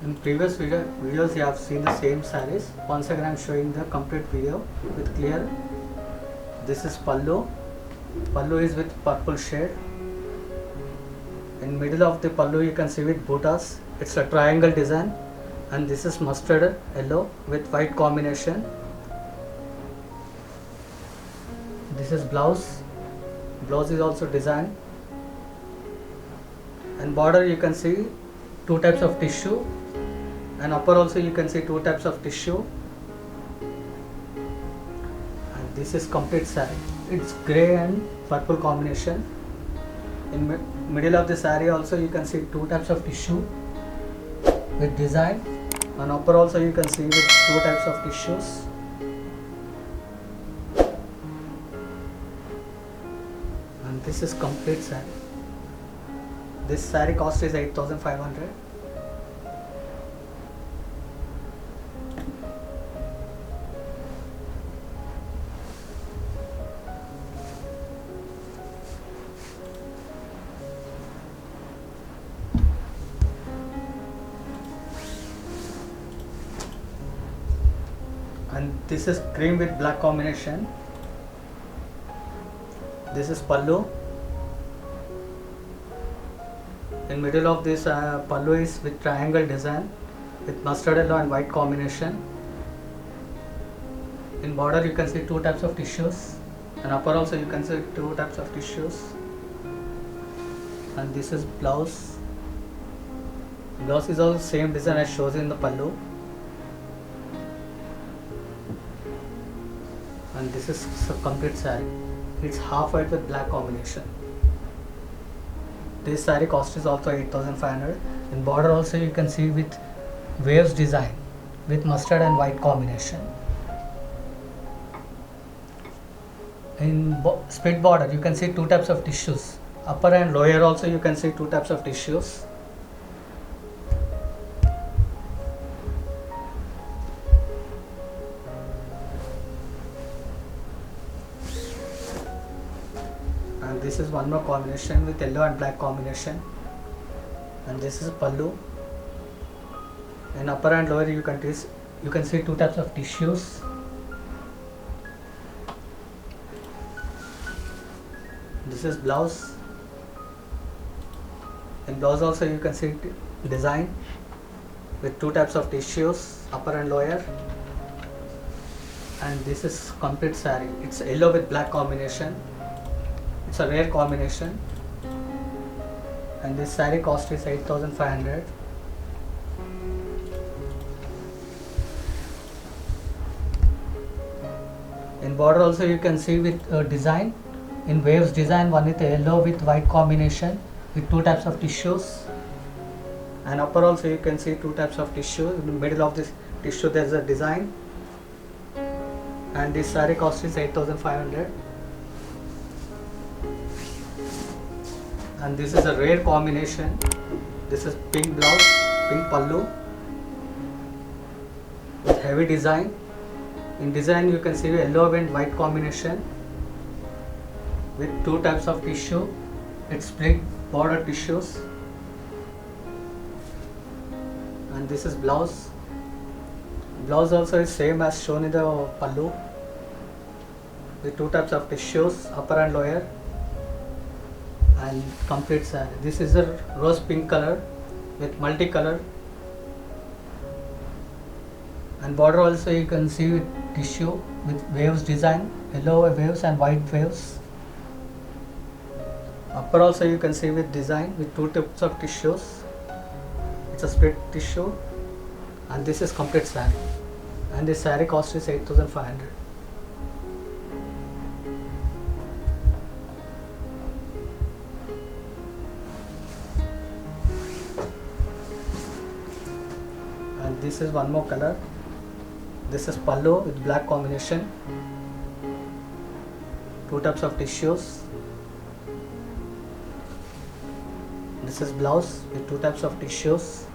In previous videos you have seen the same sarees. Once again I am showing the complete video with clear. This is pallu. Pallu is with purple shade. In middle of the pallu you can see with buttas. It's a triangle design, and this is mustard yellow with white combination. This is blouse. Blouse is also designed, and border you can see two types of tissue, and upper also you can see two types of tissue. And this is complete saree. It's grey and purple combination. In middle of the saree also you can see two types of tissue with design, and upper also you can see with two types of tissues. And this is complete saree. This saree cost is 8,500. And this is cream with black combination. This is pallu. In middle of this pallu is with triangle design with mustard yellow and white combination. In border you can see two types of tissues, and upper also you can see two types of tissues. And this is blouse. Blouse is also same design as shows in the pallu. And this is a complete saree. It's half white with black combination. This saree cost is also 8,500. In border also you can see with waves design with mustard and white combination. In split border you can see two types of tissues. Upper and lower also you can see two types of tissues. And this is one more combination with yellow and black combination. And this is pallu. In upper and lower you can see two types of tissues. This is blouse. In blouse also you can see design with two types of tissues, upper and lower. And this is complete saree. It's yellow with black combination. It's a rare combination, and this saree cost is 8,500. In border also you can see with design in waves design, one with yellow with white combination with two types of tissues. And upper also you can see two types of tissue. In the middle of this tissue there is a design, and this saree cost is 8,500. And this is a rare combination. This is pink blouse, pink pallu with heavy design. In design you can see yellow and white combination with two types of tissue. It's split border tissues. And this is blouse. Blouse also is same as shown in the pallu with two types of tissues, upper and lower. And complete saree. This is a rose pink color with multicolor, and border also you can see with tissue with waves design, yellow waves and white waves. Upper also you can see with design with two types of tissues. It's a split tissue, and this is complete saree. And this saree cost is 8,500. And this is one more color. This is pallu with black combination, two types of tissues. This is blouse with two types of tissues,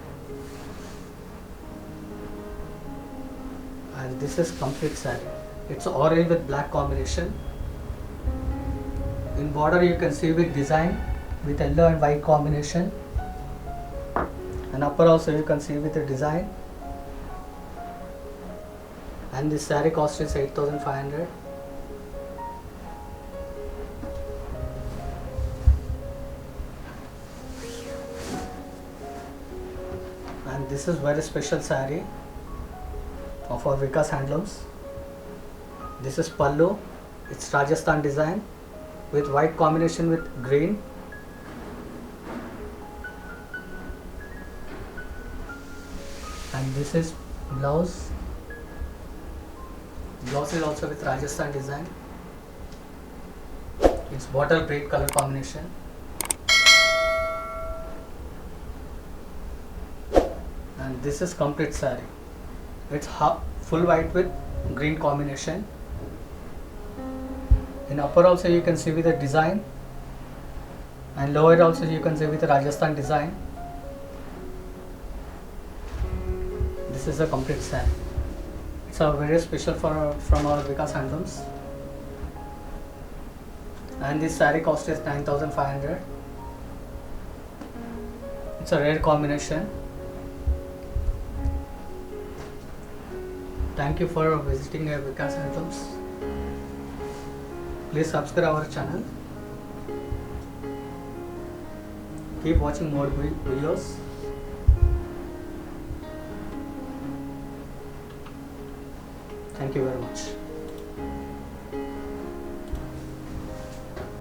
and this is complete saree. It's orange with black combination. In border you can see with design with yellow and white combination. and upper also you can see with the design. And this saree cost is 8,500. And this is very special saree of our Vikas Handlooms. This is pallu. It's Rajasthan design with white combination with green. And this is blouse. Blouse is also with Rajasthan design. It's bottle green color combination. And this is complete saree. It's full white with green combination. In upper also you can see with the design, and lower also you can see with the Rajasthan design. This is a complete saree. It's a very special from our Vikas Handlooms. And this saree cost is 9,500. It's a rare combination. Thank you for visiting Vikas Handlooms. Please subscribe our channel. Keep watching more videos. Thank you very much.